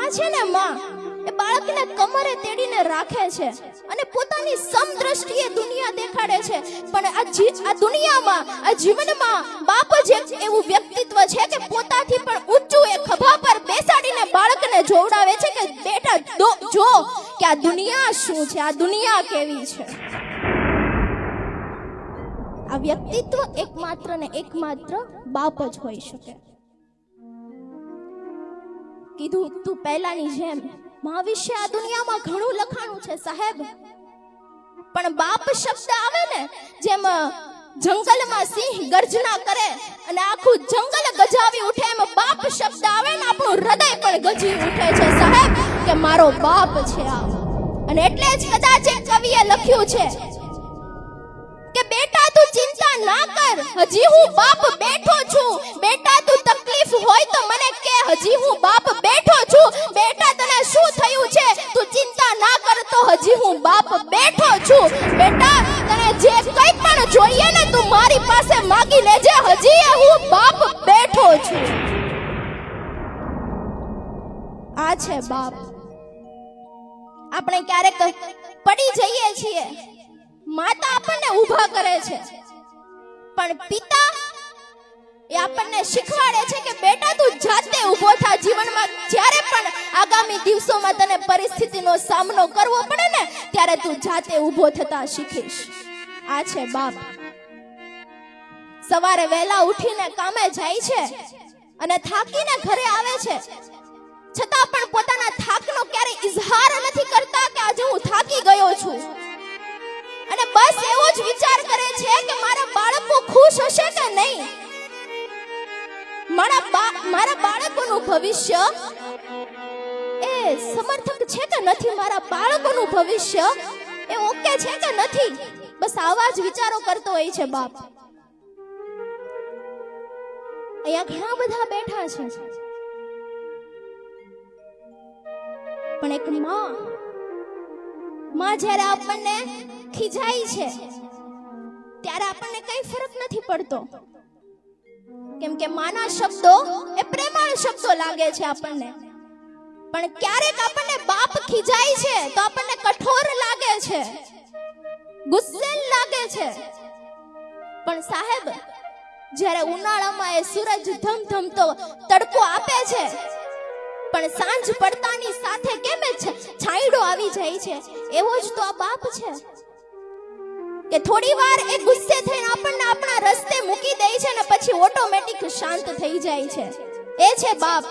માં છે ને માં એ બાળકને કમરે તેડીને રાખે છે અને પોતાની સમદ્રષ્ટિએ દુનિયા દેખાડે છે, પણ આ દુનિયામાં આ જીવનમાં બાપ જ એવું વ્યક્તિત્વ છે કે પોતાથી પણ ઊંચું એ ખભા પર બેસાડીને બાળકને જોવડાવે છે કે બેટા જો કે આ દુનિયા શું છે, આ દુનિયા કેવી છે। આ વ્યક્તિત્વ એકમાત્ર ને એકમાત્ર બાપ જ હોઈ શકે। કીધું તું પહેલાની જેમ માં વિશે આ દુનિયામાં ઘણું લખાણું છે સાહેબ, પણ બાપ શબ્દ આવે ને જેમ જંગલમાં સિંહ ગર્જના કરે અને આખું જંગલ ગજાવી ઉઠે, એમ બાપ શબ્દ આવે ને આપણું હૃદય પણ ગજી ઉઠે છે સાહેબ કે મારો બાપ છે આ। અને એટલે જ કદાચ એક કવિએ લખ્યું છે કે બેટા તું ચિંતા ના કર, હજી હું બાપ બેઠો છું। બેટા તું તકલીફ હોય તો મને કે, હજી હું બાપ બેઠો છું। બેટા તને શું થયું છે તું ચિંતા ના કર, તો હજી હું બાપ બેઠો છું। બેટા તને જે કંઈ પણ જોઈએ ને તું મારી પાસે માંગી લેજે, હજી હું બાપ બેઠો છું। આ છે બાપ। આપણે ક્યારેક પડી જઈએ છીએ, માતા આપણને ઊભા કરે છે, પણ પિતા એ આપણને શીખવાડે છે કે બેટા તું જાતે ઊભો થા। જીવનમાં જ્યારે પણ આગામી દિવસોમાં તને પરિસ્થિતિનો સામનો કરવો પડે ને ત્યારે તું જાતે ઊભો થતા શીખીશ। આ છે બાપ। સવારે વહેલા ઉઠીને કામે જાય છે અને થાકીને ઘરે આવે છે, છતાં પણ પોતાના થાકનો ક્યારે ઇઝહાર નથી કરતા કે આજે હું થાકી ગયો છું, અને બસ એવો જ વિચાર કરે છે કે મારા બાળકો ખુશ હશે કે નહીં, મારા બાળકોનું ભવિષ્ય એ સમર્થક છે કે નથી, મારા બાળકોનું ભવિષ્ય એ ઓકે છે કે નથી, બસ આવા જ વિચારો કરતો હોય છે બાપ। અહીંયા ઘણા બધા બેઠા છે, પણ એક માં જ્યારે આપણને ખીજાય છે ત્યારે આપણને કઈ ફરક નથી પડતો, કેમ કે માના શબ્દો એ પ્રેમાળ શબ્દો લાગે છે આપણને, પણ ક્યારેક આપણને બાપ ખીજાય છે તો આપણને કઠોર લાગે છે, ગુસ્સેલ લાગે છે। પણ સાહેબ જ્યારે ઉનાળામાં એ સૂરજ ધમધમતો તડકો આપે છે, પણ સાંજ પડતાની સાથે કેમ છાંયડો આવી જાય છે, એવો જ તો આ બાપ છે કે થોડી વાર એ ગુસ્સે થઈને આપણને આપણા રસ્તે મૂકી દે છે ને પછી ઓટોમેટિક શાંત થઈ જાય છે। એ છે બાપ।